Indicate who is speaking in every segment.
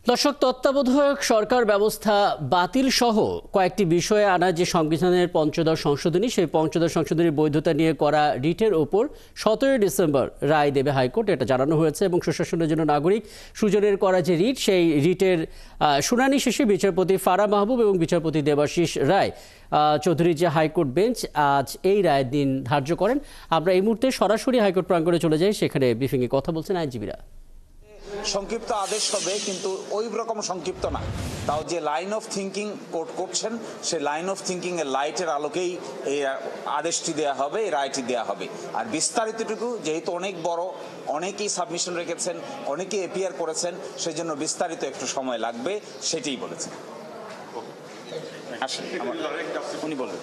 Speaker 1: দর্শক, তত্ত্বাবধায়ক সরকার ব্যবস্থা বাতিল সহ কয়েকটি বিষয়ে আনা যে সংবিধানের পঞ্চদশ সংশোধনী, সেই পঞ্চদশ সংশোধনীর বৈধতা নিয়ে করা রিটের ওপর 17 ডিসেম্বর রায় দেবে হাইকোর্ট, এটা জানানো হয়েছে। এবং সুশাসনের জন্য নাগরিক সুজনের করা যে রিট, সেই রিটের শুনানি শেষে বিচারপতি ফারাহ মাহবুব এবং বিচারপতি দেবাশিস রায় চৌধুরীর যে হাইকোর্ট বেঞ্চ আজ এই রায়ের দিন ধার্য করেন। আমরা এই মুহূর্তে সরাসরি হাইকোর্ট প্রাঙ্গণে চলে যাই, সেখানে ব্রিফিংয়ে কথা বলছেন আইনজীবীরা।
Speaker 2: সংক্ষিপ্ত আদেশ হবে, কিন্তু ওই রকম সংক্ষিপ্ত না। তাও যে লাইন অফ থিঙ্কিং কোর্ট করছেন, সেই লাইন অফ থিঙ্কিং এর লাইটের আলোকেই এই আদেশটি দেওয়া হবে, এই রায়টি দেওয়া হবে। আর বিস্তারিতটুকু যেহেতু অনেক বড়, অনেকেই সাবমিশন রেখেছেন, অনেকেই এপিয়ার করেছেন, সেজন্য বিস্তারিত একটু সময় লাগবে, সেটাই বলেছেন। উনি বলেন।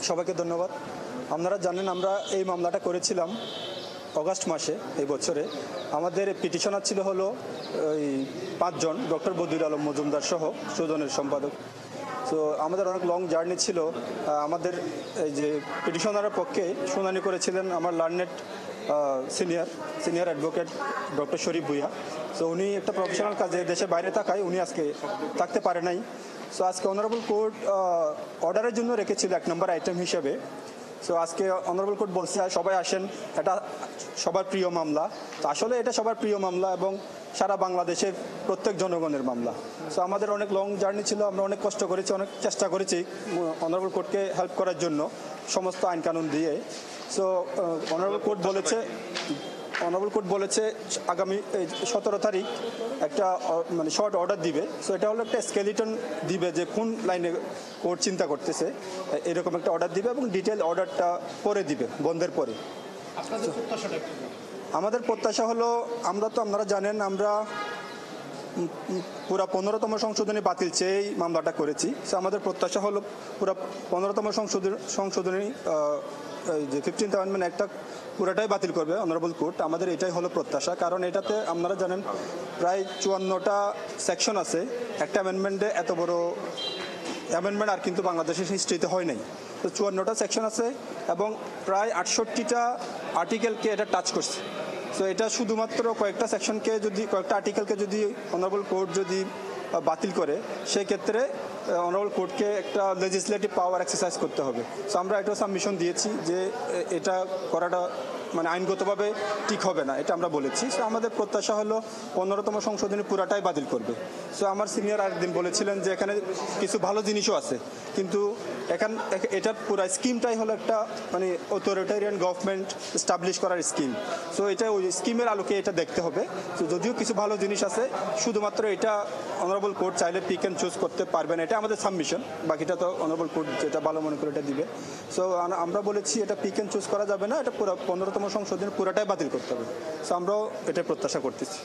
Speaker 3: সবাইকে ধন্যবাদ। আপনারা জানেন আমরা এই মামলাটা করেছিলাম অগাস্ট মাসে এই বছরে। আমাদের পিটিশনার ছিল হলো ওই 5 জন, ডক্টর বদিউল আলম মজুমদার সহ সুজনের সম্পাদক। তো আমাদের অনেক লং জার্নি ছিল। আমাদের এই যে পিটিশনারের পক্ষে শুনানি করেছিলেন আমার লার্নেড সিনিয়র অ্যাডভোকেট ডক্টর শরীফ ভুইয়া। তো উনি একটা প্রফেশনাল কাজে দেশের বাইরে থাকায় উনি আজকে থাকতে পারে নাই। সো আজকে অনারেবল কোর্ট অর্ডারের জন্য রেখেছিল 1 নম্বর আইটেম হিসেবে। সো আজকে অনারেবল কোর্ট বলছে সবাই আসেন, এটা সবার প্রিয় মামলা। তো আসলে এটা সবার প্রিয় মামলা এবং সারা বাংলাদেশের প্রত্যেক জনগণের মামলা। সো আমাদের অনেক লং জার্নি ছিল, আমরা অনেক কষ্ট করেছি, অনেক চেষ্টা করেছি অনারেবল কোর্টকে হেল্প করার জন্য সমস্ত আইন কানুন দিয়ে। সো অনারেবল কোর্ট বলেছে আগামী 17 তারিখ একটা মানে শর্ট অর্ডার দিবে। সো এটা হলো একটা স্কেলিটন দিবে যে কোন লাইনে কোর্ট চিন্তা করতেছে, এরকম একটা অর্ডার দিবে এবং ডিটেল অর্ডারটা পরে দিবে বন্ধের পরে। আমাদের প্রত্যাশা হলো, আপনারা জানেন আমরা পুরা 15তম সংশোধনী বাতিল চেয়েই মামলাটা করেছি। সো আমাদের প্রত্যাশা হলো পুরা 15তম সংশোধনী যে 15th অ্যামেন্ডমেন্ট একটা পুরাটাই বাতিল করবে অনারেবল কোর্ট। আমাদের এটাই হলো প্রত্যাশা, কারণ এটাতে আপনারা জানেন প্রায় 54টা সেকশন আছে। একটা অ্যামেন্ডমেন্টে এত বড় অ্যামেন্ডমেন্ট আর কিন্তু বাংলাদেশের হিস্ট্রিতে হয় নাই। তো 54টা সেকশন আছে এবং প্রায় 68টা আর্টিকেলকে এটা টাচ করছে। সো এটা শুধুমাত্র কয়েকটা আর্টিকেলকে যদি অনারেবল কোর্ট যদি বাতিল করে, সেক্ষেত্রে অনারেবল কোর্টকে একটা লেজিসলেটিভ পাওয়ার এক্সারসাইজ করতে হবে। সো আমরা এটা সাবমিশন দিয়েছি যে এটা করাটা মানে আইনগতভাবে ঠিক হবে না, এটা আমরা বলেছি। সো আমাদের প্রত্যাশা হলো 15তম সংশোধনী পুরাটাই বাতিল করবে। সো আমার সিনিয়র আরেকদিন বলেছিলেন যে এখানে কিছু ভালো জিনিসও আছে, কিন্তু এটার পুরো স্কিমটাই হলো একটা মানে অথরিটেরিয়ান গভর্নমেন্ট এস্টাবলিশ করার স্কিম। সো এটা ওই স্কিমের আলোকে এটা দেখতে হবে। তো যদিও কিছু ভালো জিনিস আছে, শুধুমাত্র এটা অনারেবল কোর্ট চাইলে পিক অ্যান্ড চুজ করতে পারবেন, এটা আমাদের সাবমিশন। বাকিটা তো অনারেবল কোর্ট যেটা ভালো মনে করে এটা দিবে। সো আমরা বলেছি এটা পিক অ্যান্ড চুজ করা যাবে না, এটা পুরো 15তম সংশোধনী পুরাটাই বাতিল করতে হবে। সো আমরাও এটাই প্রত্যাশা করতেছি।